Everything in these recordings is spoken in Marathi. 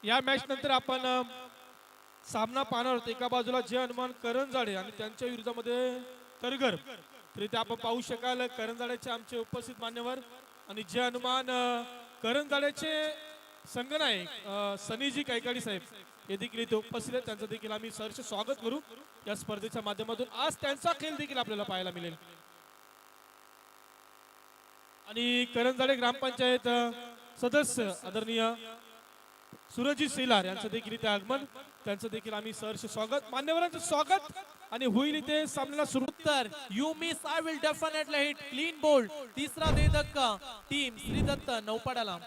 या मॅच नंतर आपण सामना पाहणार आहोत। एका बाजूला जय हनुमान करंजाडे आणि त्यांच्या विरोधामध्ये तरगर। तर इथे आपण पाहू शकाल करंजाडेचे आमचे उपस्थित मान्यवर आणि जय हनुमान करंजाडेचे संघनायक सनीजी कैकाडी साहेब हे देखील इथे उपस्थित आहेत। त्यांचं देखील आम्ही सहर्ष स्वागत करू या स्पर्धेच्या माध्यमातून। आज त्यांचा खेळ देखील आपल्याला पाहायला मिळेल। आणि करंजाडे ग्रामपंचायत सदस्य आदरणीय सूरजी सेलार यांचं देखील इथे आगमन, त्यांचं देखील आम्ही सहर्ष स्वागत, मान्यवरांचं स्वागत। आणि होईल इथे सामन्याला सुरू। तर you miss I will definitely hit clean bowled. तिसरा दे धक्का टीम श्री दत्त नौपाडाला।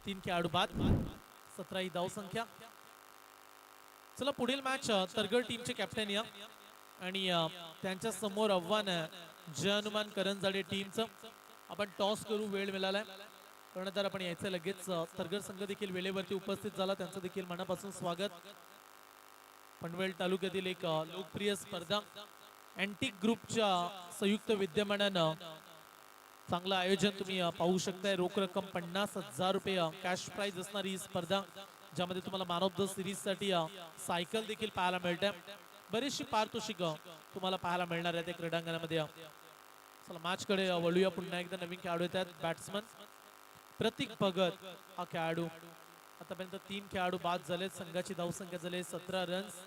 तीन खेळाडू बाद, 17 ही धाव संख्या। चला पुढील मॅच तरगड टीमचे कॅप्टन या आणि त्यांच्या समोर आव्हान आहे जय हनुमान करंजाडे टीमचं। आपण टॉस करू, वेळ मिळालाय कर्णधार आपण यायचं लगेच। तरगड संघ देखील वेळेवरती उपस्थित झाला, त्यांचं देखील मनापासून स्वागत। पनवेल तालुक्यातील एक लोकप्रिय स्पर्धा अँटिक ग्रुपच्या संयुक्त विद्यमानानं चांगलं आयोजन तुम्ही पाहू शकताय। रोख रक्कम 50,000 रुपये कॅश प्राइज असणारी ही स्पर्धा, ज्यामध्ये तुम्हाला मॅन ऑफ द सिरीज साठी सायकल देखील पाहायला मिळते। बरीचशी पारितोषिक तुम्हाला पाहायला मिळणार आहे त्या क्रीडांगणामध्ये। चला मॅच कडे वळूया। पुन्हा एकदा नवीन खेळाडू येतात, बॅट्समन प्रतीक भगत हा खेळाडू। आतापर्यंत 3 खेळाडू बाद झाले, संघाची धावसंख्या झाली 17 रन्स।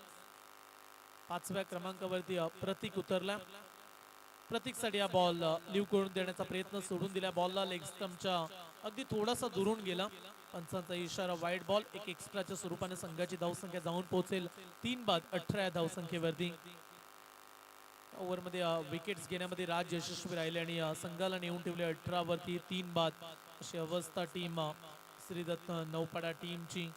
5व्या क्रमांकावरती प्रतीक उतरला। प्रतीकसाठी हा बॉल लिव्ह करून देण्याचा प्रयत्न सोडून दिला। बॉलला लेग स्टंपच्या अगदी थोडासा दुरून गेला। पंचांचा इशारा वाईड बॉल। एक एक्स्ट्राच्या स्वरूपाने संघाची धावसंख्या जाऊन पोहोचेल 3 बाद 18 धावसंख्येवरती। ओव्हरमध्ये विकेट्स घेण्यामध्ये राज यशस्वी राहिले आणि संघाला नेऊन ठेवले 18 वरती 3 बाद अशी अवस्था टीम श्री दत्त नौपाडा टीमची।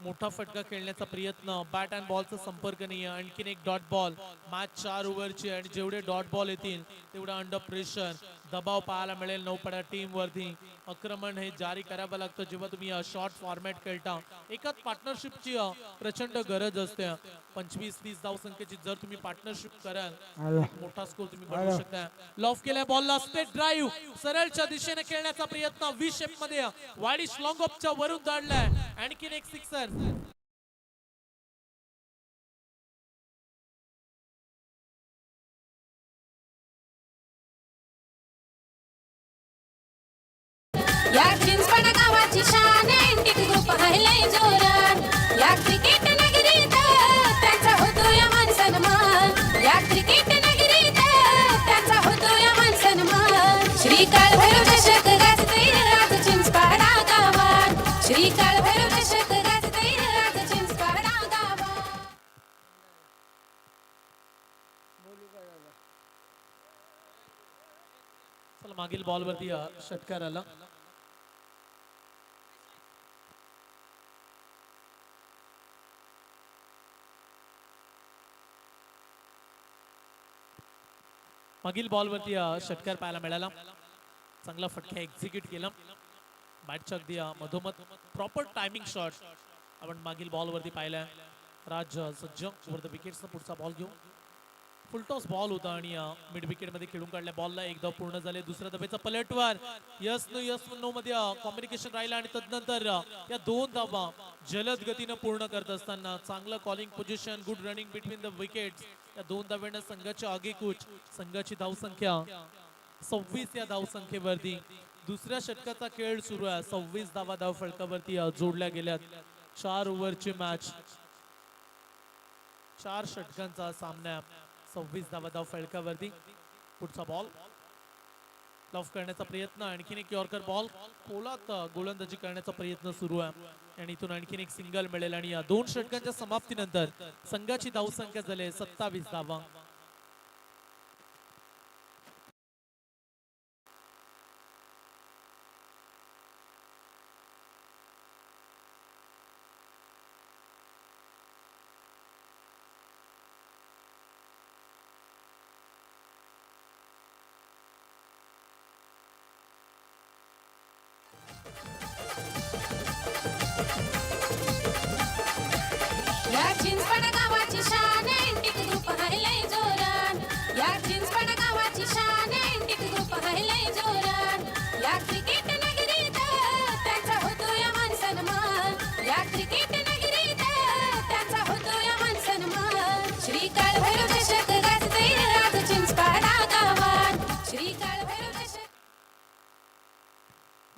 मोठा फटका खेळण्याचा प्रयत्न, बॅट अँड बॉलचा संपर्क नाही। आणखीन एक डॉट बॉल। मॅच 4 ओव्हरची आणि जेवढे डॉट बॉल येतील तेवढा अंडर प्रेशर दबाव पाहायला मिळेल नौपाडा टीम वरती। आक्रमण हे जारी करावं लागतं जेव्हा तुम्ही शॉर्ट फॉर्मॅट खेळता। एकाच पार्टनरशिपची प्रचंड गरज असते। 25-30 धावसंख्येची जर तुम्ही पार्टनरशिप कराल, मोठा स्कोर तुम्ही बनवू शकता। लॉफ केल्या बॉलला, स्ट्रेट ड्राईव्ह सरळच्या दिशेने खेळण्याचा प्रयत्न, व्ही शेप मध्ये वाडिश लॉंग ऑफच्या वरून धाडलाय। आणखीन एक सिक्सर। या चिंचवड गावाची शान अँटिक ग्रुप आहे जोरात। या क्रिकेट नगरीत त्यांचा होतो या मान सन्मान। या क्रिकेट नगरीत त्यांचा होतो या मान सन्मान। श्री काळभैरव दशक गाजते राज चिंचपाडा गावात। श्री काळभैरव दशक गाजते राज चिंचपाडा गावात। चला मागील बॉलवरती षटकार आला। मागील बॉलवरती षटकार पाहायला मिळाला। चांगला फटका एक्झिक्यूट केला। बॅटच्या अगदी मधोमध प्रॉपर टायमिंग शॉट आपण मागील बॉलवरती पाहिलाय। राज सज्ज वर द विकेट्सचा पुढचा बॉल घेऊन फुलटॉस बॉल होता आणि मिड विकेट मध्ये खेळून काढल्या बॉलला। एक धाव पूर्ण झाले। दुसऱ्या धावेचा पलटवार, यस नो मध्ये कॉम्युनिकेशन राहिला आणि तदनंतर या 2 धावा जलद गतीने पूर्ण करत असताना चांगलं calling position, good running between the wickets. या 2 धाव्यांना संघाच्या आगेकूच संघाची धावसंख्या 26 या धावसंख्येवरती। दुसऱ्या षटकाचा खेळ सुरू आहे। 26 धावा धाव फलकावरती जोडल्या गेल्यात। 4 ओव्हरची मॅच, 4 षटकांचा सामना, 26 धावा धाव फलकावरती। पुढचा बॉल लॉफ करण्याचा प्रयत्न, आणखीन एक यॉर्कर बॉल, पोलात गोलंदाजी करण्याचा प्रयत्न सुरू आहे आणि इथून आणखीन एक सिंगल मिळेल आणि या 2 षटकांच्या समाप्तीनंतर संघाची धावसंख्या झाली 27 धावा।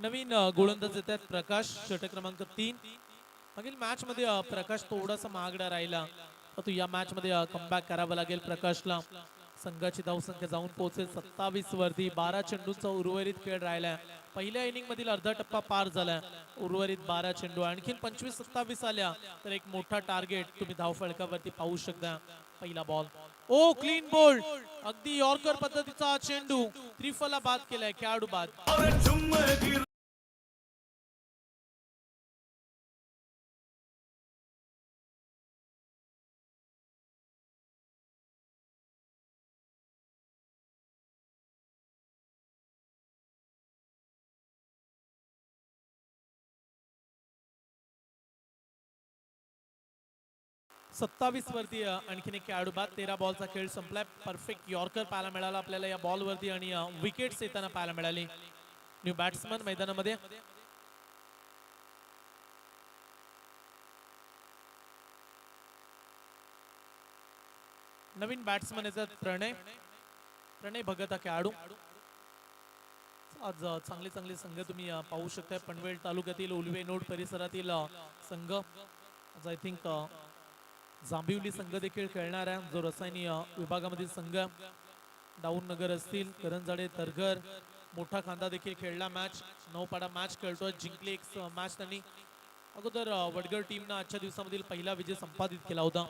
नवीन गोलंदाज येत आहेत प्रकाश, षटक क्रमांक 3. मागील मॅच मध्ये प्रकाश थोडासा महागडा राहिला, परंतु या मॅच मध्ये कमबॅक करावं लागेल प्रकाशला. संघाची धावसंख्या जाऊन पोहोचेल 27 वरती. 12 चेंडूंचा उर्वरित खेळ राहिलाय. पहिल्या इनिंग मधील अर्धा टप्पा पार झालाय. उर्वरित 12 चेंडू, आणखीन 25-27 आल्या तर एक मोठा टार्गेट तुम्ही धावफलकावरती पाहू शकता. पहिला बॉल, ओ क्लीन बोल्ड, अगदी यॉर्कर पद्धतीचा हा चेंडू त्रिफला बाद केलाय, खेळाडू बाद. सत्तावीस वरती आणखीन एक खेळाडू बाद. 13 बॉलचा खेळ संपलाय. परफेक्ट यॉर्कर पाहायला मिळाला आपल्याला या बॉल वरती आणि विकेट्स येताना पाहायला मिळाली. न्यू बॅट्समन मैदानामध्ये. नवीन बॅट्समन येतात प्रणय भगत हा खेळाडू. आज चांगले चांगले संघ तुम्ही पाहू शकताय. पनवेल तालुक्यातील उलवे नोड परिसरातील संघ. आज आय थिंक जांभिवली संघ देखील खेळणार आहे, जो रसायनी विभागामधील संघ. डाऊन नगर असतील, करंजाडे, तरघर, मोठा खांदा देखील खेळला मॅच. 9 पाडा मॅच खेळतोय. जिंकली एक मॅच त्यांनी. अगोदर वडगड टीमनं आजच्या दिवसामधील पहिला विजय संपादित केला होता.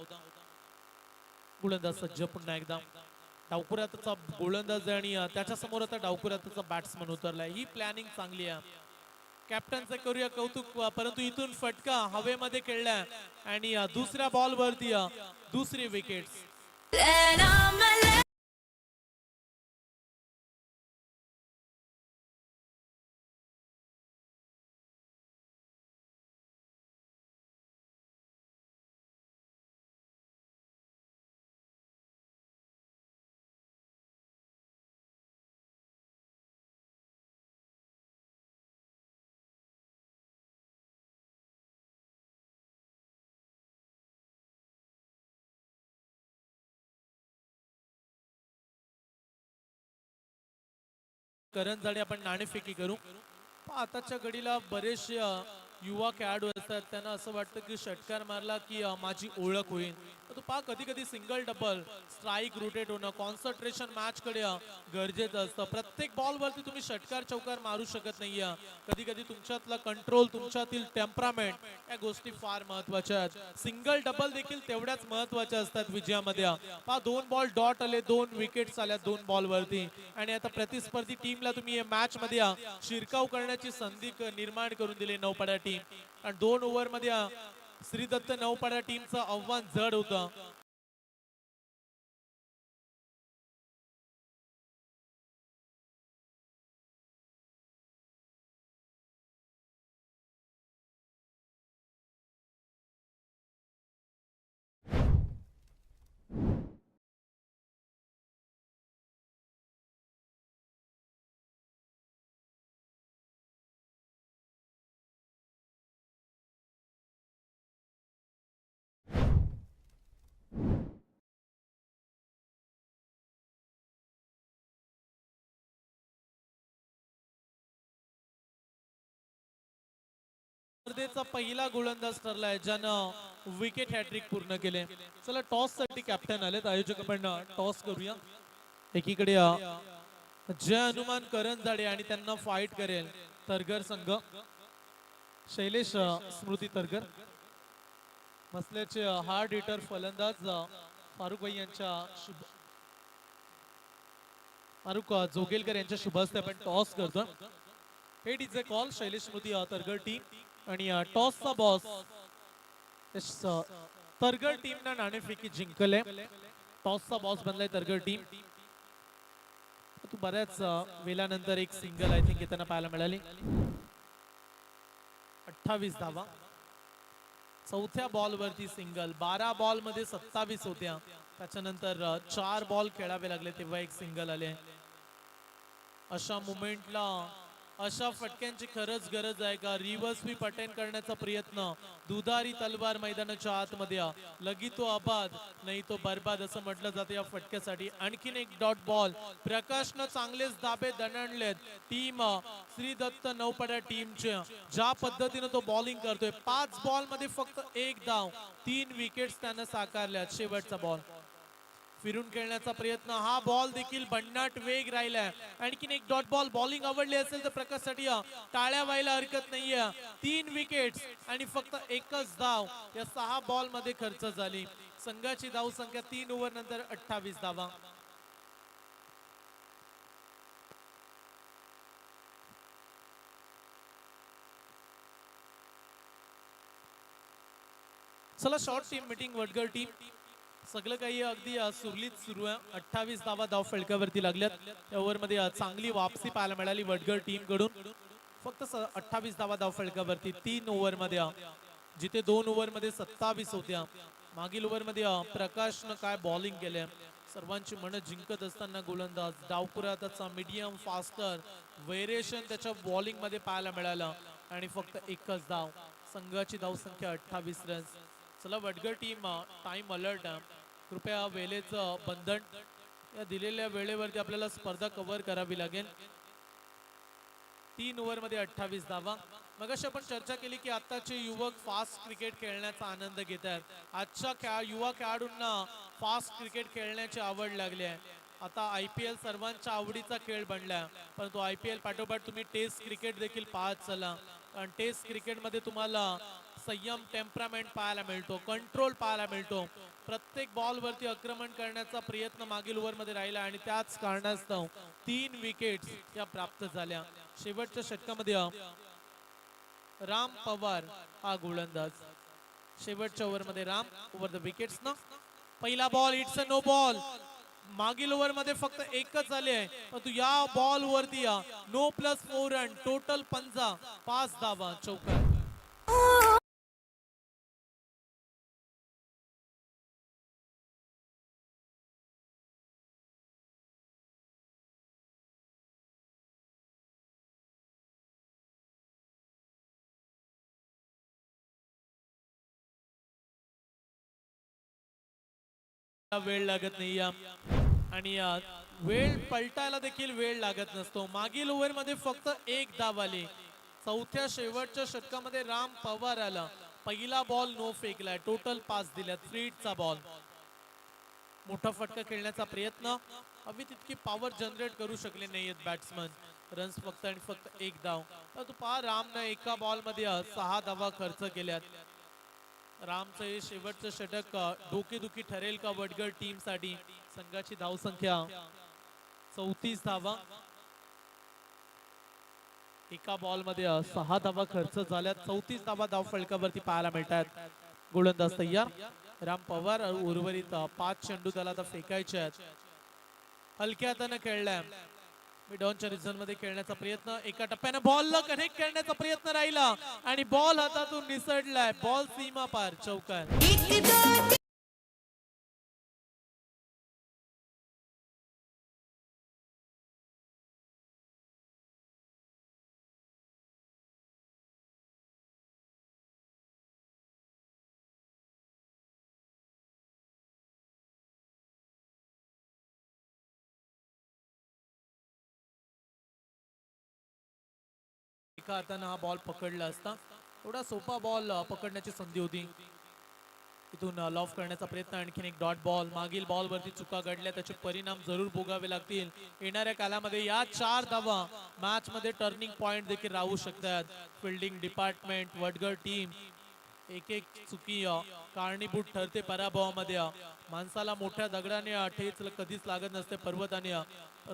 गोलंदाज सज्ज पुन्हा एकदा. डावखुऱ्याचा गोलंदाज आहे आणि त्याच्या समोर आता डावखुऱ्याचा बॅट्समन उतरलाय. ही प्लॅनिंग चांगली आहे. कॅप्टनचं करूया कौतुक, परंतु इथून फटका हवेमध्ये खेळलाय आणि दुसऱ्या बॉल वरती दुसरी विकेट. करंजाडे आपण नाणेफेकी करू. आताच्या घडीला बरेचसे युवा खेळाडू असतात, त्यांना असं वाटतं की षटकार मारला की माझी ओळख होईल. तो पहा कधी कधी सिंगल डबल स्ट्राईक रोटेट होणं, कॉन्सन्ट्रेशन मॅच कडे गरजेचं असतं. प्रत्येक बॉल वरती तुम्ही षटकार चौकार मारू शकत नाहीये. कधी कधी तुमच्यातला कंट्रोल, तुमच्यातील टेम्परामेंट, या गोष्टी फार महत्वाच्या आहेत. सिंगल डबल देखील तेवढ्याच महत्वाच्या असतात विजयामध्ये. पहा 2 बॉल डॉट आले, 2 विकेट्स आल्या 2 बॉल वरती. आणि आता प्रतिस्पर्धी टीमला तुम्ही मॅच मध्ये शिरकाव करण्याची संधी निर्माण करून दिली नौपाडा टीम. आणि 2 ओव्हर मध्ये श्रीदत्त नौपाडा टीमचं आव्हान जड होतं. स्पर्धेचा पहिला गोलंदाज ठरलाय ज्यानं विकेट हॅट्रिक पूर्ण केले. चला टॉस साठी कॅप्टन आलेत. आयोजक आपण टॉस करूया. एकीकडे जय हनुमान करंजाडे आणि त्यांना फाईट करेल तरघर संघ. शैलेश स्मृती तरघर. मसल्याचे हार्ड हिटर फलंदाज फारुख भाई यांच्या फारुख जोगेलकर यांच्या शुभ हस्ते आपण टॉस करतो. Head is a call. Shailesh Smriti Targhar team आणि टॉसचा बॉस तरघर टीमनं नाणेफेकी जिंकले. टॉसचा बॉस बनलाय तरघर टीम. तू बऱ्याच वेळानंतर एक सिंगल आय थिंक येताना पाहायला मिळाली. 28 धावा. चौथ्या बॉल वरती सिंगल. 12 बॉल मध्ये 27 होत्या. त्याच्यानंतर 4 बॉल खेळावे लागले तेव्हा एक सिंगल आले. अशा मुमेंटला अशा फटक्यांची खरंच गरज आहे का? रिव्हर्स स्वीप अटेंड करण्याचा प्रयत्न, दुधारी तलवार मैदानाच्या आतमध्ये लगी तो आबाद नाही तो बरबाद असं म्हटलं जातं या फटक्यासाठी. आणखीन एक डॉट बॉल. प्रकाशनं चांगलेच दाबे दणडलेत टीम श्री दत्त नौपाड्या टीमचे. ज्या पद्धतीनं तो बॉलिंग करतोय, 5 बॉल मध्ये फक्त 1 धाव, 3 विकेट्स त्यानं साकारल्यात. शेवटचा बॉल फिरून खेळण्याचा प्रयत्न, हा बॉल देखील भन्नाट वेग राहिलाय. आणखीन एक डॉट बॉल. बॉलिंग आवडली असेल तर प्रकाशसाठी टाळ्या व्हायला हरकत नाहीये. 3 विकेट्स आणि फक्त एकच धाव या 6 बॉल मध्ये खर्च झाली. संघाची धाव संख्या 3 ओव्हर नंतर 28 धावा. चला शॉर्ट टीम मीटिंग वडगळ टीम. सगळं काही अगदी सुरलीत सुरू आहे. 28 धावा धाव फलकावरती लागल्यात. या ओव्हरमध्ये चांगली वापसी पाहायला मिळाली वडगळ टीम कडून. फक्त 28 धावा धाव फलकावरती 3 ओव्हर मध्ये, जिथे 2 ओव्हर मध्ये 27 होत्या. मागील ओव्हर मध्ये प्रकाशनं काय बॉलिंग केले, सर्वांची मन जिंकत असताना गोलंदाज डावपुरा त्याचा मीडियम फास्टर व्हेरिएशन त्याच्या बॉलिंग मध्ये पाहायला मिळालं आणि फक्त एकच धाव. संघाची धाव संख्या 28 रन्स. चला वडगळ टीम टाइम अलर्ट. कृपया वेळेचं बंधन, या दिलेल्या वेळेवरती आपल्याला स्पर्धा कव्हर करावी लागेल. 3 ओव्हर मध्ये 28 धावा. मगाशी आपण चर्चा केली की आताचे युवक फास्ट क्रिकेट खेळण्याचा आनंद घेत आहेत. आजच्या युवा खेळाडूंना फास्ट क्रिकेट खेळण्याची आवड लागली आहे. आता IPL सर्वांच्या आवडीचा खेळ बनला, परंतु IPL पाठोपाठ तुम्ही टेस्ट क्रिकेट देखील पाहत चला. कारण टेस्ट क्रिकेटमध्ये तुम्हाला संयम, टेम्परामेंट पाहायला मिळतो, कंट्रोल पाहायला मिळतो. प्रत्येक बॉलवरती आक्रमण करण्याचा प्रयत्न मागील ओव्हरमध्ये राहिला आणि त्याच कारणास्तव 3 विकेट्स या प्राप्त झाल्या. शेवटच्या षटकामध्ये राम पवार हा गोलंदाज. शेवटच्या ओव्हरमध्ये राम ओव्हर द विकेट्स ना. पहिला ball, it's a no ball. मागील ओव्हर मध्ये फक्त एकच आले आहे, परंतु या बॉल वरती नो प्लस 4 रन, टोटल 5 धावा, चौकार. वेळ लागत नाही आणि वेळ पलटायला देखील वेळ लागत नसतो. मागील ओव्हर मध्ये फक्त 1 धाव आली. चौथ्या शेवटच्या षटकामध्ये राम पवार आला. पहिला बॉल नो फेकलाय, टोटल 5 दिल्यात. फ्रीटचा बॉल. मोठा फटका खेळण्याचा प्रयत्न, हवी तितकी पॉवर जनरेट करू शकले नाहीयेत बॅट्समन. रन्स फक्त आणि फक्त 1 धाव. तू पहा, रामने एका बॉल मध्ये 6 धावा खर्च केल्यात. रामचं हे शेवटचं षटक डोकेदुखी ठरेल का वडगळ टीम साठी. संघाची धाव संख्या 34 धावा. एका बॉल मध्ये 6 धावा खर्च झाल्यात. 34 धावा धाव फलकावरती पाहायला मिळतात. गोलंदाज तयार. राम पवार. उर्वरित 5 चेंडू त्याला आता फेकायचे आहेत. हलक्या हाताने खेळलाय. मिडॉनच्या रिझन मध्ये खेळण्याचा प्रयत्न, एका टप्प्याने बॉलला कनेक्ट करण्याचा प्रयत्न राहिला आणि बॉल हातातून निसटलाय. बॉल सीमा पार, चौकार. एका हाताने हा बॉल पकडला असता. थोडा सोपा बॉल पकडण्याची संधी होती. इथून लॉफ करण्याचा प्रयत्न. आणखीन एक डॉट बॉल. मागील बॉल वरती चुका घडल्या, त्याचे परिणाम जरूर भोगावे लागतील येणाऱ्या कालामध्ये. या 4 धावा मॅच मध्ये टर्निंग पॉइंट देखील राहू शकतात. फिल्डिंग डिपार्टमेंट, वडगळ टीम, एक एक चुकी कारणीभूत ठरते पराभवामध्ये. माणसाला मोठ्या दगडाने ठेच कधीच लागत नसते पर्वताने,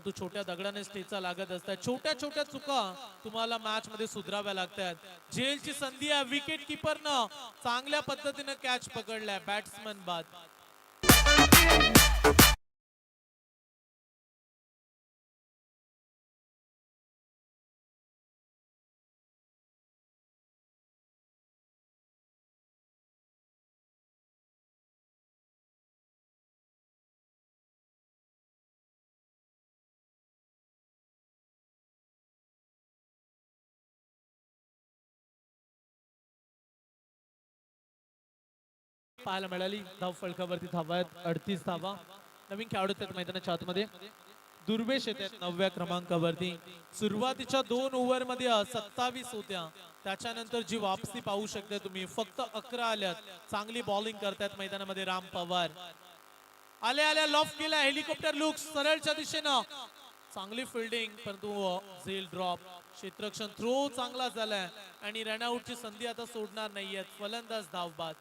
तू छोट्या दगडाने ठेचा लागत असतात. छोट्या छोट्या चुका तुम्हाला मॅच मध्ये सुधाराव्या लागतात. झेलची संधी आहे. विकेट किपरनं चांगल्या पद्धतीने कॅच पकडलाय, बॅट्समन बाद. पाहायला मिळाली. धाव फलकावरती धावा आहेत 38 धावा. नवीन खेळाडू आहेत मैदानाच्या आतमध्ये. दुर्वेश येतात 9व्या क्रमांकावरती. सुरुवातीच्या 2 ओव्हरमध्ये 27 होत्या, त्याच्यानंतर जी वापसी पाहू शकता तुम्ही, फक्त 11 आल्यात. चांगली बॉलिंग करतात मैदानामध्ये राम पवार. आल्या आल्या लॉफ्ट केला, हेलिकॉप्टर लुक सरळच्या दिशेनं. चांगली फिल्डिंग, परंतु झेल ड्रॉप. क्षेत्ररक्षण थ्रो चांगला झालाय आणि रनआउटची संधी आता सोडणार नाहीयेत. फलंदाज धावबाद.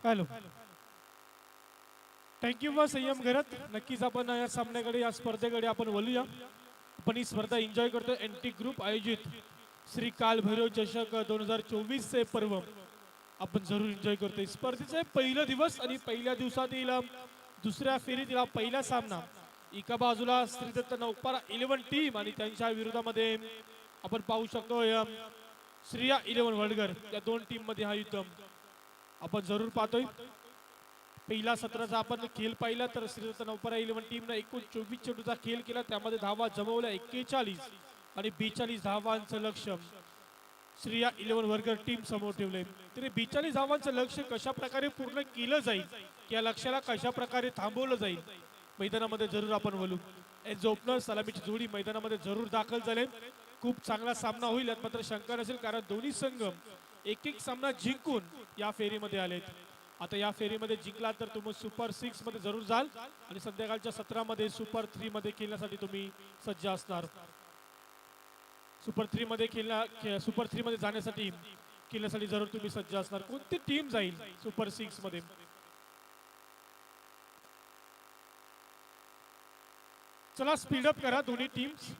हॅलो, थँक्यू व संयम घरत. नक्कीच आपण या सामन्याकडे, या स्पर्धेकडे आपण वळूया. आपण ही स्पर्धा एन्जॉय करतो. एनटी ग्रुप आयोजित श्री कालभैरव चषक 2024 चे पर्व आपण जरूर एन्जॉय करतोय. स्पर्धेचे पहिला दिवस आणि पहिल्या दिवसातील दुसऱ्या फेरीतील पहिला सामना. एका बाजूला श्रीदत्त नौपारा 11 टीम आणि त्यांच्या विरोधामध्ये आपण पाहू शकतो श्रिया 11 वडगर. या 2 टीम मध्ये हा युद्ध आपण जरूर पाहतोय. पहिला सत्राचा आपण खेळ पाहिला तर श्रीदत्त नौपारा 11 टीमने एकूण 24 चेंडूचा खेळ केला. त्यामध्ये धावा जमवल्या 41 आणि 42 धावांचं लक्ष्य श्रिया 11 वर्गर टीम समोर ठेवले. तरी 42 धावांचं लक्ष्य कशा प्रकारे पूर्ण केलं जाईल, या लक्ष्याला कशा प्रकारे थांबवलं जाईल, मैदानामध्ये जरूर आपण बोलू. एज ओपनर सलामीची जोडी मैदानामध्ये जरूर दाखल झाले. खूप चांगला सामना होईल यात मात्र शंका नसेल, कारण दोन्ही संघ एक एक सामना जिंकून या फेरीमध्ये आलेत. आता या फेरीमध्ये जिंकला तर तुम्ही सुपर 6 मध्ये जरूर जाल आणि संध्याकाळच्या सत्रामध्ये सुपर 3 मध्ये खेळण्यासाठी तुम्ही सज्ज असणार. सुपर 3 मध्ये जाण्यासाठी खेळण्यासाठी जरूर तुम्ही सज्ज असणार. कोणती टीम जाईल सुपर 6 मध्ये? चला स्पीड अप करा दोन्ही टीम्स.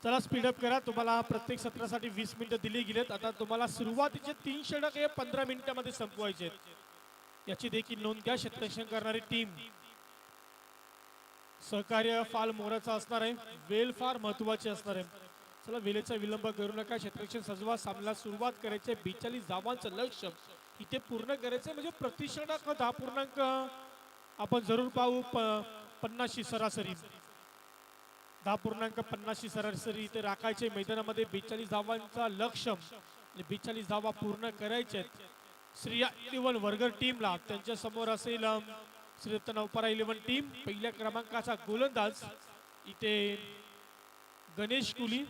चला स्पीडअप करा. तुम्हाला प्रत्येक सत्रासाठी 20 मिनिटं दिली गेलेत. आता तुम्हाला सुरुवातीचे 3 षटक हे 15 मिनिटांमध्ये संपवायचे आहेत. याची देखील नोंद घ्या. क्षेत्ररक्षण करणारी टीम सहकार्य फार मोलाचं असणार आहे. वेळ फार महत्वाची असणार आहे. चला वेळेचा विलंब करू नका. क्षेत्ररक्षण सजवा. सामन्याला सुरुवात करायचे. 42 धावांचं लक्ष्य इथे पूर्ण करायचं म्हणजे प्रति षटक 10 पूर्णांक आपण जरूर पाहू. 50 सरासरी 10.50 सरासरी इथे राखायचे. मैदानामध्ये 42 धावांचा लक्ष्य आणि 42 धावा पूर्ण करायचे आहेत. श्रीया 11 वर्गर टीमला. त्यांच्या समोर असेल श्री दत्त नवपारा 11 टीम. पहिल्या क्रमांकाचा गोलंदाज इथे गणेश कुली,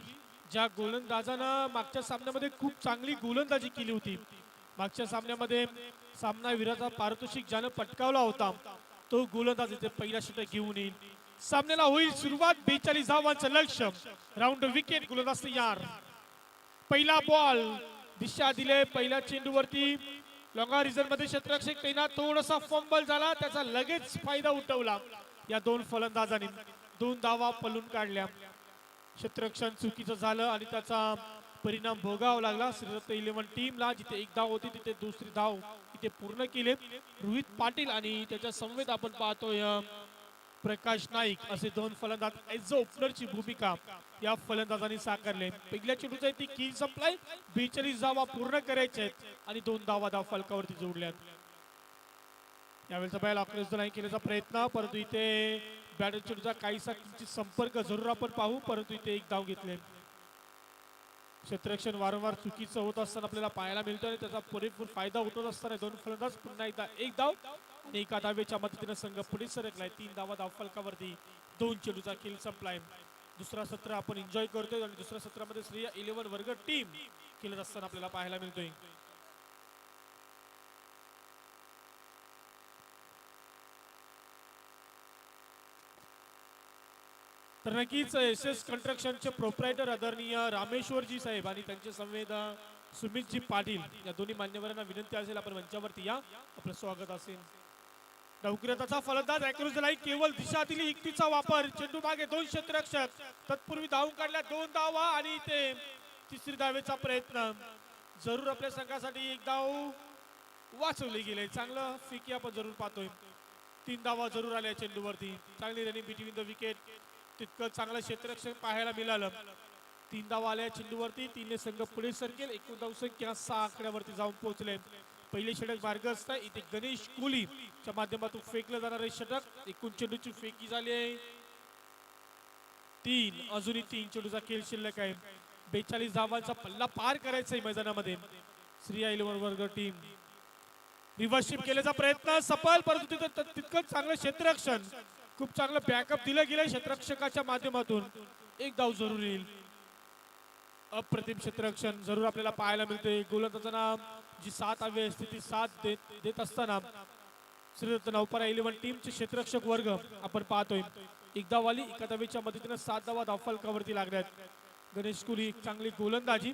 ज्या गोलंदाजानं मागच्या सामन्यामध्ये खूप चांगली गोलंदाजी केली होती. मागच्या सामन्यामध्ये सामनावीराचा पारितोषिक ज्यानं पटकावला होता तो गोलंदाज इथे पहिला षटक घेऊन येईल. सामन्याला होईल सुरुवात. 42 धावांचं लक्ष्य. Round wicket. गोलंदाज तयार. पहिला बॉल. दिशा दिले पहिल्या चेंडूवरती. लॉंगा रिझन मध्ये क्षेत्ररक्षक तैनात. थोडासा फंबल झाला. त्याचा लगेच फायदा उठवला या दोन फलंदाजांनी. 2 धावा पळून काढल्या. क्षेत्ररक्षण चुकीचं झालं आणि त्याचा परिणाम भोगावा लागला श्रीदत्त 11 टीमला. जिथे 1 धाव होती तिथे दुसरी धाव इथे पूर्ण केले रोहित पाटील आणि त्याच्या समवेत आपण पाहतोय प्रकाश नाईक असे 2 फलंदाज एज ओपनरची भूमिका या फलंदाजांनी साकारले. पहिल्या चेंडूचा ती किल संपलाय. 42 धावा पूर्ण करायचे आहेत आणि 2 धावा धाव फलकावरती जोडल्यात. यावेळेचा बॅल आक्रमक नाही केल्याचा प्रयत्न, परंतु इथे बॅटर चेंडूचा काहीसा किंचित संपर्क जरूर आपण पाहू, परंतु इथे 1 धाव घेतले. क्षेत्ररक्षण वारंवार चुकीचं होत असताना आपल्याला पाहायला मिळतो आणि त्याचा पुरेपूर फायदा उठवत असताना 2 फलंदाज पुन्हा एकदा 1 धाव आणि 1 धावेच्या मदतीने संघ पुढे सरकलाय. 3 धावा धाव फलकावरती. 2 चेंडूचा खेळ संपलाय. दुसरा सत्र आपण एन्जॉय करतोय आणि दुसऱ्या सत्रामध्ये श्रेया 11 वर्ग टीम खेळत असताना आपल्याला पाहायला मिळतोय. तर नक्कीच एस एस कंस्ट्रक्शनचे प्रोप्रायटर आदरणीय रामेश्वरजी साहेब आणि त्यांचे संवेद सुमितजी पाटील या दोन्ही मान्यवरांना विनंती असेल आपण मंचावरती या. आपलं स्वागत असेल. डावकऱ्याचा फलंदाज ॲक्रोस लाईक केवळ दिशा दिली. युक्तीचा वापर. चेंडू मागे 2 क्षेत्ररक्षक तत्पूर्वी धावून काढल्या. 2 धावा आणि ते तिसरी धावेचा प्रयत्न. जरूर आपल्या संघासाठी 1 धाव वाचवली गेले. चांगलं फिकी आपण जरूर पाहतोय. 3 धावा जरूर आल्या चेंडूवरती. चांगली रनिंग बिटवीन द विकेट. तितकं चांगलं क्षेत्ररक्षण पाहायला मिळालं. 3 धावा आल्या चेंडूवरती. 3ने संघ पुढे सरकेल. एकूण धावसंख्या 6 आकड्यावरती जाऊन पोहोचले. पहिले षटक मार्गस्थ आहे. इथे गणेश कोहलीच्या माध्यमातून फेकलं जाणारे षटक. एकूण चेंडूची फेकी झाली आहे 3. अजूनही 3 चेंडूचा खेळ शिल्लक आहे. 42 धावांचा पल्ला पार करायचा आहे मैदानामध्ये. श्रीया 11 वर्ग टीम रिव्हर्सशिप केल्याचा प्रयत्न सफल, परंतु तितकं चांगलं क्षेत्ररक्षण. खूप चांगलं बॅकअप दिलं गेलं क्षेत्ररक्षकाच्या माध्यमातून. 1 धाव जरूर येईल. अप्रतिम क्षेत्ररक्षण जरूर आपल्याला पाहायला मिळते. गोलंदाजांना जी 7 हवी असते ती 7 देत असताना श्रीदत्त नवपारा 11 टीमचे क्षेत्ररक्षक वर्ग आपण पाहतोय. 1 धाव आली. 1 धावेच्या मदतीने 7 धावा धावफलकावरती लागल्यात. गणेश कोहली चांगली गोलंदाजी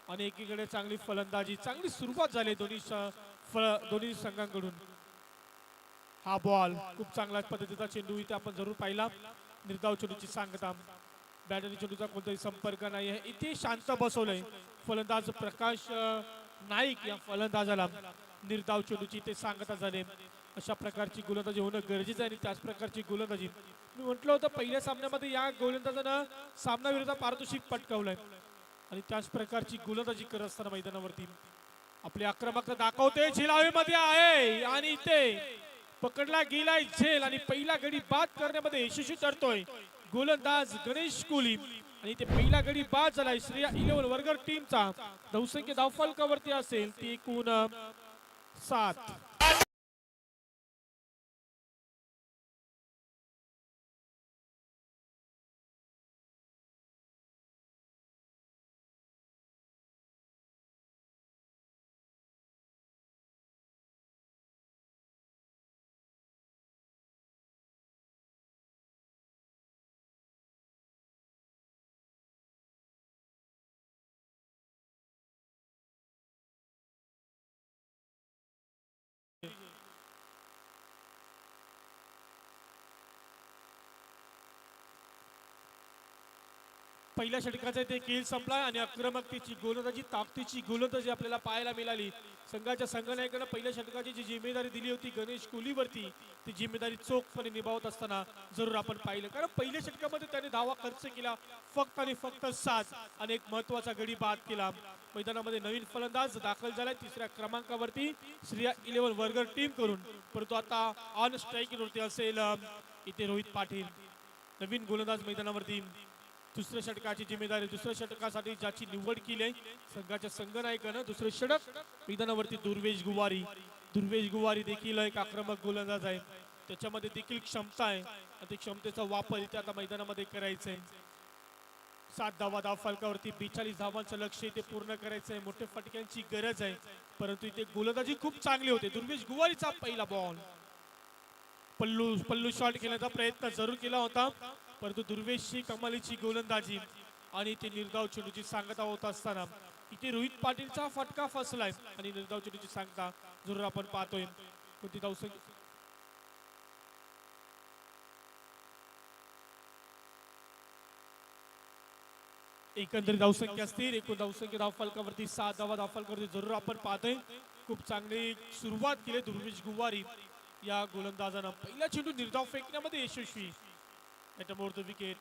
आणि एकीकडे चांगली फलंदाजी. चांगली सुरुवात झाली दोन्ही संघांकडून. हा बॉल खूप चांगल्या पद्धतीचा चेंडू इथे आपण जरूर पाहिला. निर्धाव चेंडूची सांगता. बॅटरी चेंडूचा कोणताही संपर्क नाही आहे. इथे शांत बसवलंय फलंदाज प्रकाश नाईक या फलंदाजाला. निर्धाव चेंडूची इथे सांगता झाले. अशा प्रकारची गोलंदाजी होणं गरजेचं आहे आणि त्याच प्रकारची गोलंदाजी मी म्हटलं होतं पहिल्या सामन्यामध्ये या गोलंदाजानं सामनाविरोधात पारितोषिक पटकावलंय आणि त्याच प्रकारची गोलंदाजी करत असताना मैदानावरती आपली आक्रमकता दाखवते. झेलावेमध्ये आहे आणि इथे पकडला गेलाय झेल आणि पहिला गडी बाद करण्यामध्ये यशस्वी ठरतोय गोलंदाज गणेश कोहली आणि ते पहिला गडी बाद झालाय श्रेया 11 वर्ग टीमचा. धावसंख्या धावफलकावरती असेल ती एकूण 7. पहिल्या षटकाचा ते खेळ संपला आणि आक्रमकतेची गोलंदाजी ताकदीची गोलंदाजी आपल्याला पाहायला मिळाली. संघाच्या संघनायकानं पहिल्या षटकाची जी जिम्मेदारी दिली होती गणेश कोहलीवरती, ती जिम्मेदारी चोखपणे निभावत असताना जरूर आपण पाहिलं. कारण पहिल्या षटकामध्ये त्याने धावा खर्च केला फक्त आणि फक्त 7 आणि एक महत्वाचा गडी बाद केला. मैदानामध्ये नवीन फलंदाज दाखल झालाय तिसऱ्या क्रमांकावरती श्रेया 11 वर्गर टीम करून, परंतु आता ऑन स्ट्राईक वरती असेल इथे रोहित पाटील. नवीन गोलंदाज मैदानावरती दुसऱ्या षटकाची जिम्मेदारी, दुसऱ्या षटकासाठी ज्याची निवड केली आहे संघाच्या संघनायकानं दुसरे षटक मैदानावरती दुर्वेश गुवारी देखील एक आक्रमक गोलंदाज आहे. त्याच्यामध्ये देखील क्षमता आहे आणि त्या क्षमतेचा वापर इथे आता मैदानामध्ये करायचा आहे. 7 धाव फलकावरती 42 धावांचं लक्ष्य इथे पूर्ण करायचं आहे. मोठ्या फटक्यांची गरज आहे, परंतु इथे गोलंदाजी खूप चांगली होते. दुर्वेश गुवारीचा पहिला बॉल पल्लू शॉट खेळण्याचा प्रयत्न जरूर केला होता, परंतु दुर्वेशची कमालीची गोलंदाजी आणि ते निर्धाव चेंडूची सांगता होत असताना इथे रोहित पाटीलचा फटका फसलाय आणि निर्धाव चेंडूची सांगता जरूर आपण पाहतोय. कोणती धावसंख्या एकंदरीत धावसंख्या असतील, एकूण धावसंख्या धाव फलकावरती 7 धाव फलकावरती जरूर आपण पाहतोय. खूप चांगली सुरुवात केली दुर्वेश गुवारी या गोलंदाजानं. पहिला चेंडू निर्धाव फेकण्यामध्ये यशस्वी. विकेट.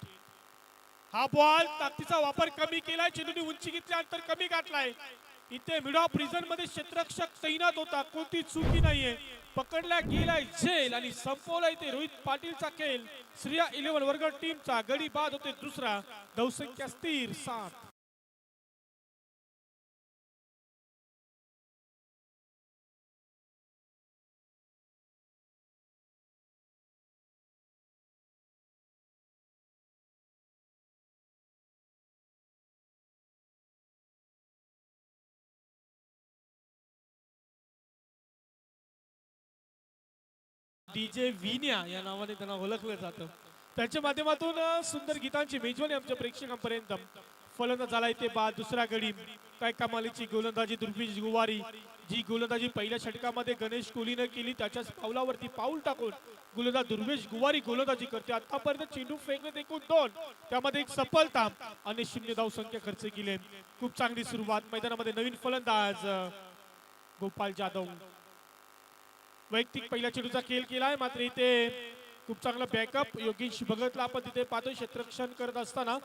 हा बॉल ताकदीचा वापर कमी केलाय, चेंडूने उंची घेतली, अंतर कमी गाठलाय. इथे मिड ऑफ रिझन मध्ये क्षेत्ररक्षक तैनात होता, कोणती चुकी नाहीये. पकडला गेलाय झेल आणि संपवला इथे रोहित पाटीलचा खेळ. श्रेया 11 वर्ग टीमचा गडी बाद होते दुसरा. धावसंख्या स्थिर 7. डीजे विन्या या नावाने त्यांना ओळखलं जातं. त्यांच्या माध्यमातून सुंदर गीतांची मेजवानी आमच्या प्रेक्षकांपर्यंत. फलंदाज झाला इथे बाद दुसरा गडी. काय कमालीची गोलंदाजी दुर्वेश गुवारी. जी गोलंदाजी पहिल्या षटकामध्ये गणेश कोहलीने केली त्याच्याच पावलावरती पाऊल टाकून गोलंदाज दुर्वेश गुवारी गोलंदाजी करते. आतापर्यंत चेंडू फेकण्यात एकूण 2, त्यामध्ये एक सफलता आणि 0 धाव संख्या खर्च केली. खूप चांगली सुरुवात. मैदानामध्ये नवीन फलंदाज गोपाल जाधव वैयक्तिक पहिल्या चेंडूचा खेळ केलाय, मात्र इथे खूप चांगला बॅकअप योगेश भगतला आपण तिथे पाहतोय. क्षेत्ररक्षण करत असताना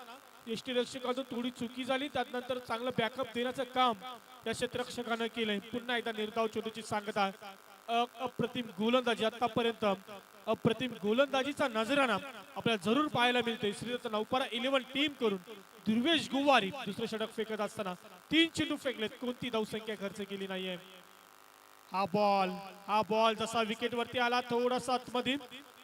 यष्टीरक्षकातून थोडी चुकी झाली, त्यानंतर चांगलं बॅकअप देण्याचं काम या क्षेत्ररक्षकानं केलंय. पुन्हा एकदा निर्धाव चेंडूची सांगता. अप्रतिम गोलंदाजी आतापर्यंत, अप्रतिम गोलंदाजीचा नजराना आपल्याला जरूर पाहायला मिळतोय. श्रीदत्त नौपारा 11 टीम करून दुर्वेश गुवारी दुसरे षटक फेकत असताना 3 चेंडू फेकलेत, कोणती धावसंख्या खर्च केली नाहीये. हा बॉल जसा विकेट वरती आला थोडासा आतमध्ये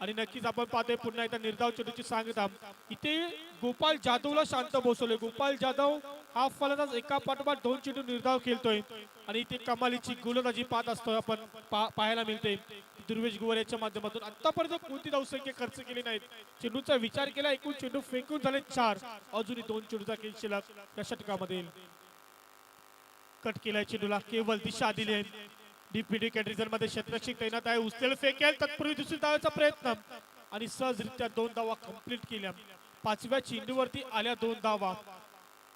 आणि नक्कीच आपण पाहतोय पुन्हा एकदा निर्धाव चेंडूची सांगता. इथे गोपाल जाधवला शांत बसवले. गोपाल जाधव हा फलंदाज एका पाठोपाठ 2 चेंडू निर्धाव खेळतोय आणि इथे कमालीची गोलंदाजी पाहत असतोय आपण पाहायला मिळते. दुर्वेश गुवार याच्या माध्यमातून आतापर्यंत कोणती धावसंख्या खर्च केली नाहीत. चेंडूचा विचार केला, एकूण चेंडू फेकून झाले 4. अजूनही 2 चेंडूचा खेळ शिल्लक या षटकामध्ये. कट केलाय चेंडूला, केवळ दिशा दिली आहे. डीपीडी कॅटरिझन मध्ये क्षेत्ररक्षक तैनात आहे. उचलेल फेकेल, तत्पूर्वी दुसरी धावाचा प्रयत्न आणि सहजरित्या 2 धावा कंप्लीट केल्या. 5व्या चेंडूवरती आल्या 2 धावा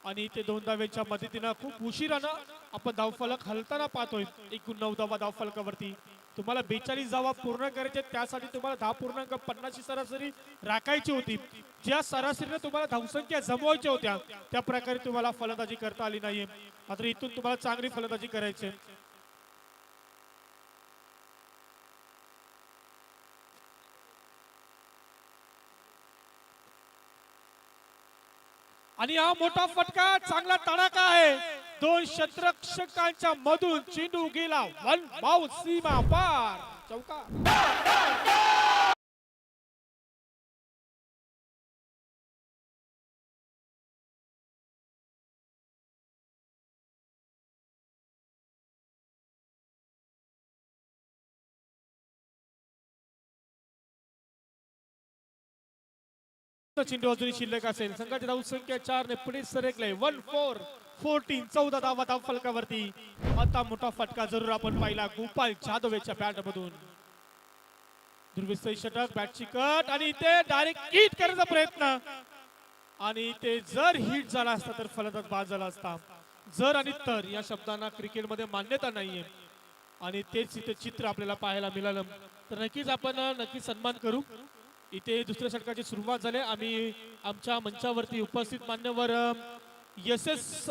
आणि इथे 2 धाव्यांच्या मदतीनं खूप उशिरानं आपण धावफलक हलताना पाहतोय. एकूण 9 धावा धावफलकावरती. तुम्हाला 42 धावा पूर्ण करायचे, त्यासाठी तुम्हाला 10.50 सरासरी राखायची होती. ज्या सरासरीने तुम्हाला धावसंख्या जमवायच्या होत्या त्या प्रकारे तुम्हाला फलंदाजी करता आली नाहीये. मात्र इथून तुम्हाला चांगली फलंदाजी करायची. आणि हा मोठा फटका, चांगला तडाखा आहे. 2 क्षेत्ररक्षकांच्या मधून चेंडू गेला 1 बाउंस सीमा पार. चौका. चेंडू अजूनही शिल्लक असेल. संघाची धावसंख्या 4 ने पुढे सरकले. 1-4-14 14 धावा धाव फलकावरती. आता मोठा फटका जरूर आपण पाहिला गोपाल जाधव याच्या बॅट मधून. दुर्वेश षटक, बॅटची कट आणि इथे डायरेक्ट हिट करण्याचा प्रयत्न. आणि ते जर हिट झाला असता तर फलंदाज बाद झाला असता. जर आणि तर या शब्दांना क्रिकेटमध्ये मान्यता नाहीये आणि तेच इथे चित्र आपल्याला पाहायला मिळालं. तर नक्कीच आपण नक्कीच सन्मान करू. इथे दुसऱ्या षटकाची सुरुवात झाली. आम्ही आमच्या मंचावरती उपस्थित मान्यवर एस एस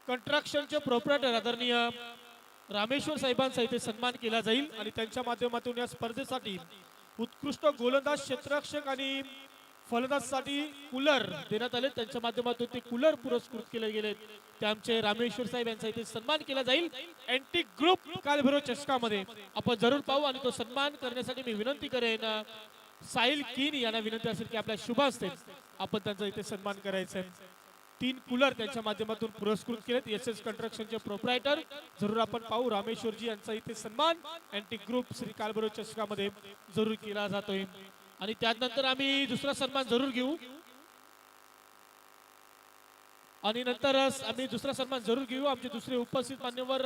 कंस्ट्रक्शनचे प्रोप्रायटर आदरणीय रामेश्वर साहेबांचा इथे सन्मान केला जाईल आणि त्यांच्या माध्यमातून या स्पर्धेसाठी उत्कृष्ट गोलंदाज, क्षेत्ररक्षक आणि फलंदाजसाठी कूलर देण्यात आले. त्यांच्या माध्यमातून ते कूलर पुरस्कृत केले गेले. ते आमचे रामेश्वर साहेब यांचा इथे सन्मान केला जाईल. अँटिक ग्रुप कालभैरव चषकामध्ये आपण जरूर पाहू आणि तो सन्मान करण्यासाठी मी विनंती करेन साहिल कीन यांना विनंती असेल की आपल्या शुभ हस्ते आपण त्यांचा इथे सन्मान करायचा आहे. 3 कूलर त्यांच्या माध्यमातून पुरस्कृत केलेत. एस एस कंस्ट्रक्शनचे प्रोप्रायटर जरूर आपण पाहू. रामेश्वरजी यांचा इथे सन्मान अँटिक ग्रुप श्री कालभैरव चषकामध्ये जरूर केला जातोय आणि त्यानंतर आम्ही दुसरा सन्मान जरूर घेऊ आणि नंतर आम्ही दुसरा सन्मान जरूर घेऊ. आमचे दुसरे उपस्थित मान्यवर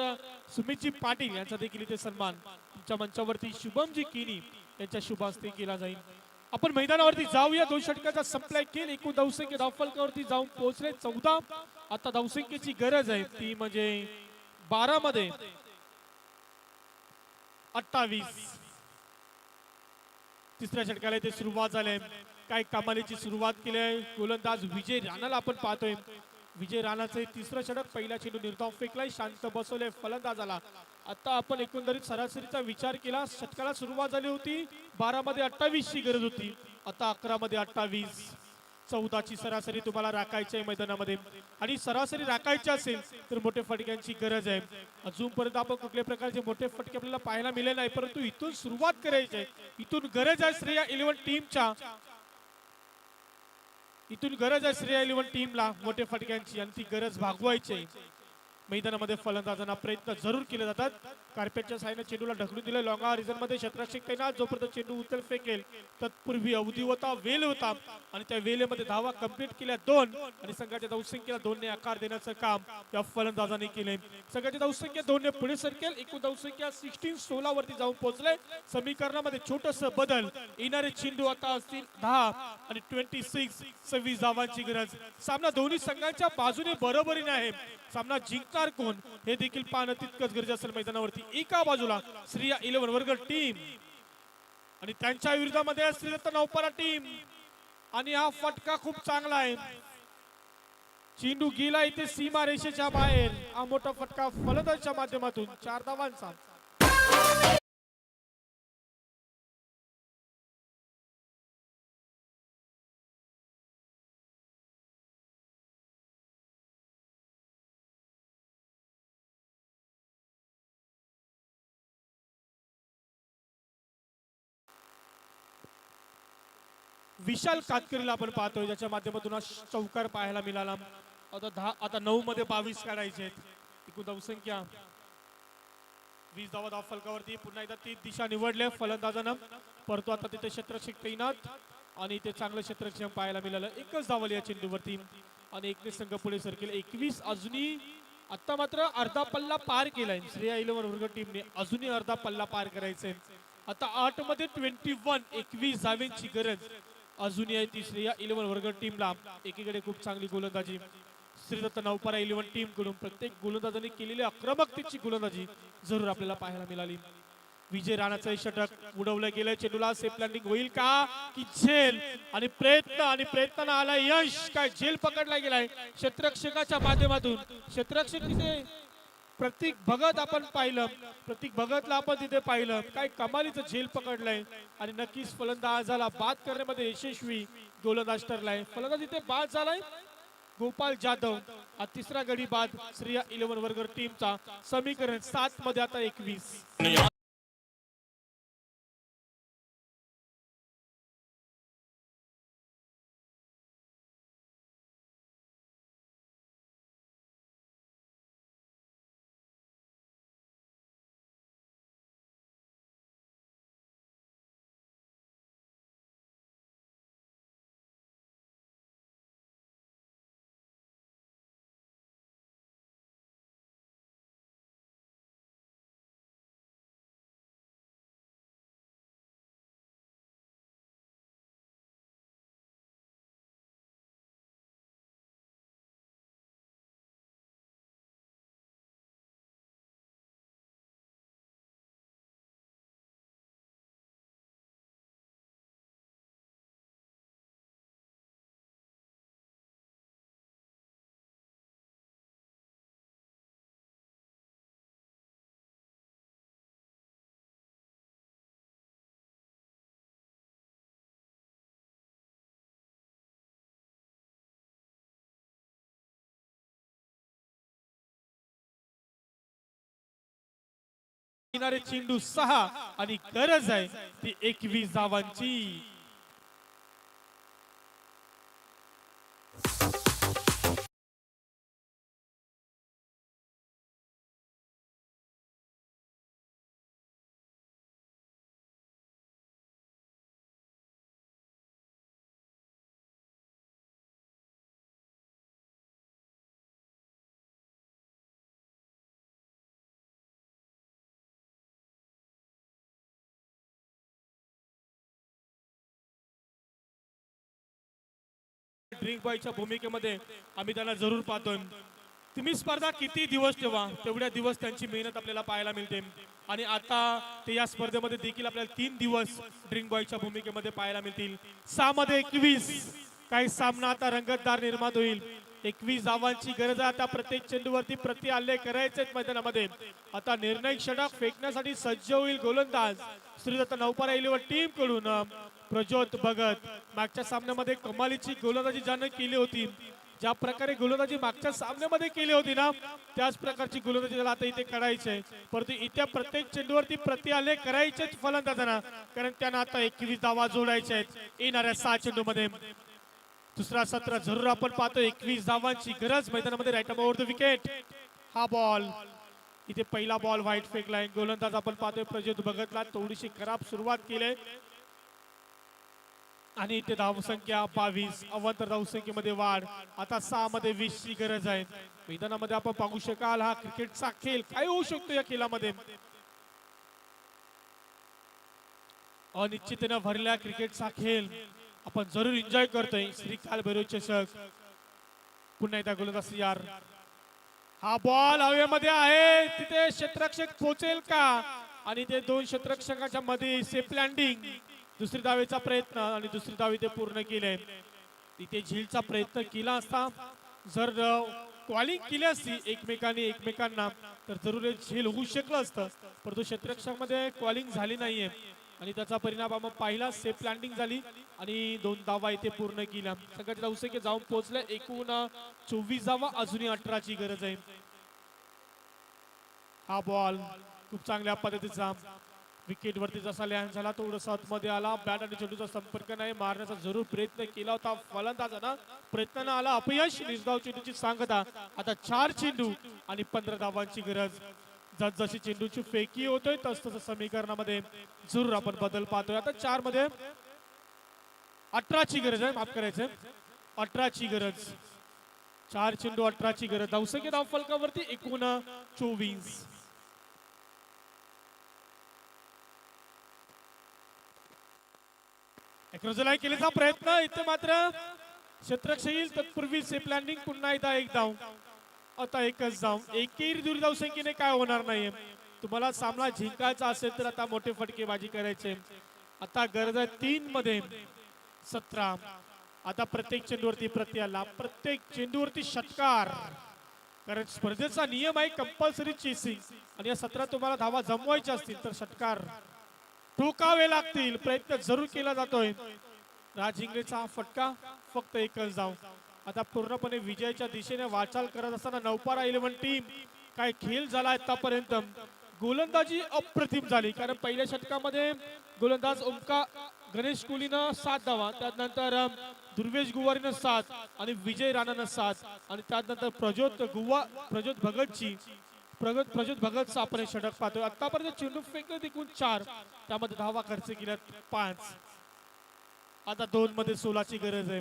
सुमितजी पाटील यांचा देखील इथे सन्मान तुमच्या मंचावरती शुभमजी किनी यांच्या शुभ हस्ते केला जाईल. आपण मैदानावरती जाऊया. 2 षटकाचा संपलाय खेळ. एकूण धावसंख्या धावफलकावरती जाऊन पोहोचले 14. आता धावसंख्येची गरज आहे ती म्हणजे 12 मध्ये 28. तिसऱ्या षटकाला इथे सुरुवात झाली. काय कमालीची सुरुवात केली आहे. गोलंदाज विजय राणाला आपण पाहतोय. विजय राणाचे तिसरं षटक. पहिला चेंडू निर्धाव फेकलाय. शांत बसवले फलंदाजाला. आता आपण एकंदरीत सरासरीचा विचार केला. षटकाला सुरुवात झाली होती 12 मध्ये 28 ची गरज होती. आता 11 मध्ये 28. 14 ची सरासरी तुम्हाला राखायची आहे मैदानामध्ये आणि सरासरी राखायची असेल तर मोठे फटक्यांची गरज आहे. अजूनपर्यंत आपण कुठल्या प्रकारचे मोठे फटके आपल्याला पाहायला मिळाले नाही, परंतु इथून सुरुवात करायची आहे. इथून गरज आहे श्रेया 11 टीमच्या. इथून गरज आहे श्रेया 11 टीमला मोठे फटक्यांची आणि ती गरज भागवायची आहे. मैदानामध्ये फलंदाजांना प्रयत्न जरूर केले जातात. कार्पेटच्या साहाय्याने चेंडूला ढकलून दिले. लॉंगा रिझन मध्ये क्षेत्ररक्षक तैनात. जोपर्यंत चेंडू उचल फेकेल तत्पूर्वी अवधी होता, वेल होता आणि त्या वेलेमध्ये धावा कंप्लीट केल्या 2 आणि संघाच्या धावसंख्येला 2 ने आकार देण्याचं काम या फलंदाजांनी केले. संघाची धावसंख्या 2 ने पुढे सरकेल. एकूण धावसंख्या 16 वरती जाऊन पोहोचले. समीकरणामध्ये छोटस बदल. येणारे चेंडू आता असतील 10 आणि 26 धावांची गरज. सामना दोन्ही संघांच्या बाजूने बरोबरीने आहे. सामना जिंकणार कोण हे देखील पाहणं तितकंच गरजेचं असेल मैदानावरती. एका बाजूला श्रेया 11 वर्ग टीम आणि त्यांच्या विरोधामध्ये श्रीदत्त नौपारा टीम आणि हा फटका खूप चांगला आहे. चेंडू गेला इथे सीमा रेषेच्या बाहेर. हा मोठा फटका फलंदाजाच्या माध्यमातून 4 धावांचा. विशाल कातकरीला आपण पाहतोय ज्याच्या माध्यमातून हा चौकार पाहायला मिळाला. आता 9 मध्ये 22 काढायचे आहेत. एकूण धावसंख्या 20 धावा धाव फलकावरती. पुन्हा एकदा ती दिशा निवडले फलंदाजानं, परंतु आता तिथे क्षेत्ररक्षक तैनात आणि ते चांगलं क्षेत्ररक्षण पाहायला मिळालं. एकच धावली या चेंडूवरती आणि 19 संघ पुढे सरकेल. 21 अजूनही आता मात्र अर्धा पल्ला पार केलाय श्रेया 11 वर्ग टीमने. अजूनही अर्धा पल्ला पार करायचंय. आता 8 मध्ये 21 धावांची गरज अजूनही आहे ती श्रेया 11 वर्ग टीमला. एकीकडे खूप चांगली गोलंदाजी श्रीदत्त नौपारा 11 टीम कडून. प्रत्येक गोलंदाजांनी केलेली आक्रमकतेची गोलंदाजी जरूर आपल्याला पाहायला मिळाली. विजय राणाचं षटक उडवलं गेलं. चेंडूला सेफ लँडिंग होईल का की झेल आणि प्रयत्न आला यश. काय झेल पकडला गेलाय क्षेत्ररक्षकाच्या माध्यमातून. क्षेत्ररक्षक तिथे प्रतीक भगत आपण पाहिलं. प्रतीक भगतला आपण तिथे पाहिलं. काय कमालीचं झेल पकडलंय आणि नक्कीच फलंदाजाला बाद करण्यामध्ये यशस्वी गोलंदाज ठरलाय. फलंदाज इथे बाद झालाय गोपाल जाधव. हा तिसरा गडी बाद श्रेया 11 वर्ग टीमचा. समीकरण 7 मध्ये आता 21. किनारे चेंडू 6 आणि गरज आहे ती 21 धावांची. ड्रिंक बॉयच्या भूमिकेमध्ये आम्ही त्यांना जरूर पाहतोय. तुम्ही स्पर्धा किती दिवस ठेवा तेवढ्या दिवस त्यांची मेहनत आपल्याला पाहायला मिळते. आणि आता ते या स्पर्धेमध्ये देखील आपल्याला 3 दिवस ड्रिंक बॉयच्या भूमिकेमध्ये पाहायला मिळतील. 6 मध्ये 21. काही सामना आता रंगतदार निर्माण होईल. 21 धावांची गरज आहे. आता प्रत्येक चेंडूवरती प्रति हल्ले करायचे मैदानामध्ये. आता निर्णायक षटक फेकण्यासाठी सज्ज होईल गोलंदाज श्रीदत्त नौपारा इलेव्हन टीम कडून प्रज्योत भगत. मागच्या सामन्यामध्ये कमालीची गोलंदाजी ज्याने केली होती, ज्या प्रकारे गोलंदाजी मागच्या सामन्यामध्ये केली होती ना, त्याच प्रकारची गोलंदाजी त्याला आता इथे करायचे. परंतु इथे प्रत्येक चेंडूवरती प्रति हल्ले करायचेच फलंदाजांना, कारण त्यांना आता 21 धावा जोडायच्या आहेत येणाऱ्या 6 चेंडूमध्ये. दुसरा सत्र जरूर आपण पाहतो. 21 धावांची गरज मैदानामध्ये. Right over the wicket. हा बॉल इथे पहिला बॉल व्हाईट फेकलाय. गोलंदाज आपण पाहतोय प्रज्योत भगतला थोडीशी खराब सुरुवात केली आणि इथे धावसंख्या 22. अवांतर धावसंख्येमध्ये वाढ. आता 6 मध्ये 20 ची गरज आहे. मैदानामध्ये आपण पाहू शकाल हा क्रिकेटचा खेळ काय होऊ शकतो या खेळामध्ये. अनिश्चिततेने भरलेला क्रिकेटचा खेळ आपण जरूर एन्जॉय करतोय. श्रीकाल भैरव चषक. पुन्हा एकदा गोलंदाज यार. हा बॉल हवेमध्ये आहे. तिथे क्षेत्ररक्षक पोहोचेल का? आणि ते 2 क्षेत्ररक्षकांच्या मध्ये सेफ लँडिंग. दुसरी धावेचा प्रयत्न आणि दुसरी धाव इथे पूर्ण केले. इथे झीलचा प्रयत्न केला असता, जर कॉलिंग केली असती एकमेकांना तर जरूर झील होऊ शकलं असतं. परंतु क्षेत्ररक्षकामध्ये कॉलिंग झाली नाहीये आणि त्याचा परिणाम आपण पाहिला. सेफ लँडिंग झाली आणि 2 धावा इथे पूर्ण केल्या. संघाच्या धावसंख्या जाऊन पोहोचल्या एकूण 24 धावा. अजूनही 18 ची गरज आहे. हा बॉल खूप चांगल्या पद्धतीचा विकेट वरती जसा लँड झाला थोडंसं आतमध्ये आला. बॅट आणि चेंडूचा संपर्क नाही. मारण्याचा जरूर प्रयत्न केला होता फलंदाजांना. प्रयत्नानं आला अपयश. निर्धाव चेंडूची सांगता. आता 4 चेंडू आणि 15 धावांची गरज. जशी चेंडूची फेकी होतोय तसं समीकरणामध्ये जरूर आपण बदल पाहतोय. आता 4 मध्ये 18 ची गरज आहे. माफ करायचं 18 ची गरज. 4 चेंडू 18 ची गरज. धावसंख्या धाव फलकावरती एकूण 24. केल्याचा प्रयत्न. इथे मात्र क्षेत्ररक्षक येईल तत्पूर्वी सेफ लँडिंग. पुन्हा एकदा 1 धाव. आता 1च धाव. एकेरी दूर धावसंख्येने काय होणार नाहीये. तुम्हाला सामना जिंकायचा असेल तर आता मोठे फटकेबाजी करायचे. आता गरज आहे 3 मध्ये 17. आता प्रत्येक चेंडूवरती प्रति हल्ला. प्रत्येक चेंडूवरती षटकार. कारण स्पर्धेचा नियम आहे कंपल्सरी चेसिंग. आणि या सत्रात तुम्हाला धावा जमवायच्या असतील तर षटकार ठोकावे लागतील. प्रयत्न जरूर केला जातोय. राज इंगळेचा फटका. फक्त 1च धाव. आता पूर्णपणे विजयाच्या दिशेने वाटचाल करत असताना नौपारा इलेव्हन टीम काय खेळ झाला आतापर्यंत. गोलंदाजी अप्रतिम झाली. कारण पहिल्या षटकामध्ये गोलंदाज ओमका गणेश कोहलीनं 7 धावा. त्यानंतर दुर्वेश गुवारीनं 7 आणि विजय राणानं 7 आणि त्यानंतर प्रज्योत भगतचा आपण षटक पाहतोय. आतापर्यंत चेंडू फेकले एकूण 4. त्यामध्ये धावा खर्च केल्यात 5. आता 2 मध्ये 16 ची गरज आहे.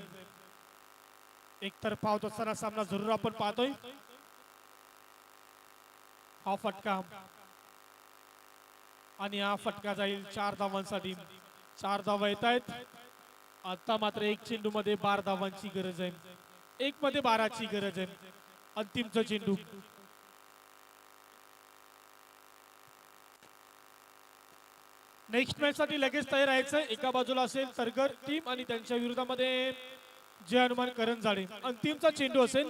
एकतर्फा होत असताना सामना जरूर आपण पाहतोय. हा फटका आणि हा फटका जाईल 4 धावांसाठी. 4 धावा येत आहेत. आता मात्र 1 चेंडू मध्ये 12 धावांची गरज आहे. 1 मध्ये 12 ची गरज आहे. अंतिमचा चेंडू. नेक्स्ट मॅच साठी लगेच तयार राहायचं. एका बाजूला असेल तरगर टीम आणि त्यांच्या विरोधामध्ये जय हनुमान करंजाडे. अंतिमचा चेंडू असेल.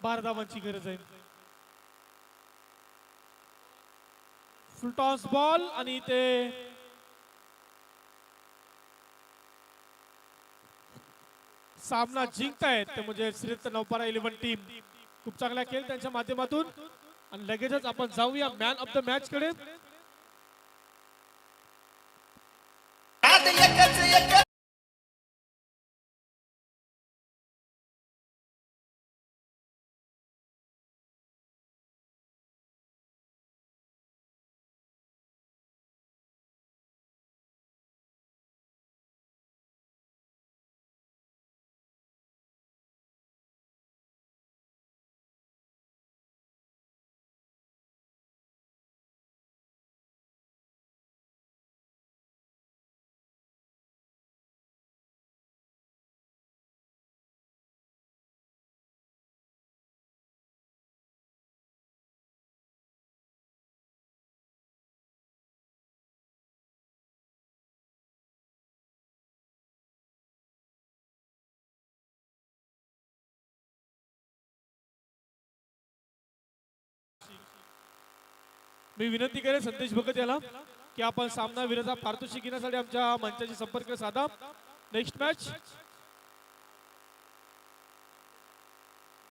12 धावांची गरज आहे. फुल टॉस बॉल आणि ते सामना जिंकतायत ते म्हणजे श्रीदत्त नौपारा इलेव्हन टीम. खूप चांगला खेळ त्यांच्या माध्यमातून. आणि लगेचच आपण जाऊया मॅन ऑफ द मॅच कडे. मी विनंती करेन संदेश भगत याला की आपण सामना विराचा पारितोषिक घेण्यासाठी आमच्या मंचाशी संपर्क साधा. Next match